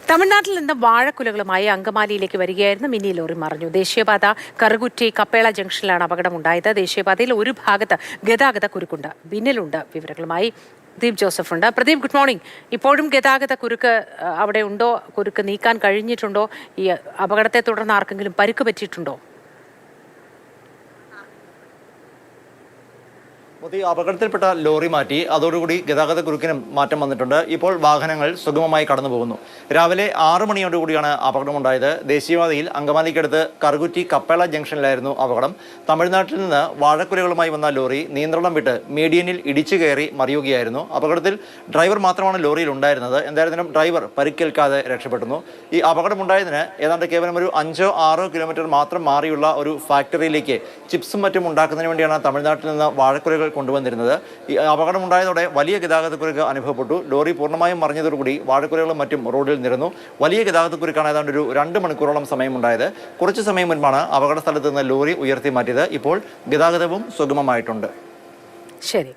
തമിഴ്നാട്ടിൽ നിന്ന് വാഴക്കുലകളുമായി അങ്കമാലിയിലേക്ക് വരികയായിരുന്നു മിനി ലോറി മറിഞ്ഞു. ദേശീയപാത കറുകുറ്റി കപ്പേള ജംഗ്ഷനിലാണ് അപകടമുണ്ടായത്. ദേശീയപാതയിൽ ഒരു ഭാഗത്ത് ഗതാഗത കുരുക്കുണ്ട്. ബിന്നിലുണ്ട് വിവരങ്ങളുമായി പ്രദീപ് ജോസഫ് ഉണ്ട്. Pradeep, good morning. ഇപ്പോഴും ഗതാഗത കുരുക്ക് അവിടെ ഉണ്ടോ? കുരുക്ക് നീക്കാൻ കഴിഞ്ഞിട്ടുണ്ടോ? ഈ അപകടത്തെ തുടർന്ന് ആർക്കെങ്കിലും പരിക്ക് പറ്റിയിട്ടുണ്ടോ? അപകടത്തിൽപ്പെട്ട ലോറി മാറ്റി അതോടുകൂടി ഗതാഗത കുരുക്കിനും മാറ്റം വന്നിട്ടുണ്ട്. ഇപ്പോൾ വാഹനങ്ങൾ സുഗമമായി കടന്നു പോകുന്നു. രാവിലെ 6 മണിയോടുകൂടിയാണ് അപകടമുണ്ടായത്. ദേശീയപാതയിൽ അങ്കമാലിക്കടുത്ത് കറുകുറ്റി കപ്പേള ജംഗ്ഷനിലായിരുന്നു അപകടം. തമിഴ്നാട്ടിൽ നിന്ന് വാഴക്കുലകളുമായി വന്ന ലോറി നിയന്ത്രണം വിട്ട് മീഡിയനിൽ ഇടിച്ചു കയറി മറിയുകയായിരുന്നു. അപകടത്തിൽ ഡ്രൈവർ മാത്രമാണ് ലോറിയിൽ ഉണ്ടായിരുന്നത്. എന്തായാലും ഡ്രൈവർ പരിക്കേൽക്കാതെ രക്ഷപ്പെടുന്നു. ഈ അപകടമുണ്ടായതിന് ഏതാണ്ട് കേവലം ഒരു 5-6 കിലോമീറ്റർ മാത്രം മാറിയുള്ള ഒരു ഫാക്ടറിയിലേക്ക് ചിപ്സും മറ്റും ഉണ്ടാക്കുന്നതിന് വേണ്ടിയാണ് തമിഴ്നാട്ടിൽ നിന്ന് വാഴക്കുലകൾ കൊണ്ടുവന്നിരുന്നത്. ഈ അപകടമുണ്ടായതോടെ വലിയ ഗതാഗതക്കുരുക്ക് അനുഭവപ്പെട്ടു. ലോറി പൂർണ്ണമായും മറിഞ്ഞതോടുകൂടി വാഴക്കുലകളും മറ്റും റോഡിൽ നിരന്നു. വലിയ ഗതാഗതക്കുരുക്കാണ് ഏതാണ്ട് ഒരു 2 മണിക്കൂറോളം സമയമുണ്ടായത്. കുറച്ച് സമയം മുൻപാണ് അപകട സ്ഥലത്ത് നിന്ന് ലോറി ഉയർത്തി മാറ്റിയത്. ഇപ്പോൾ ഗതാഗതവും സുഗമമായിട്ടുണ്ട്. ശരി.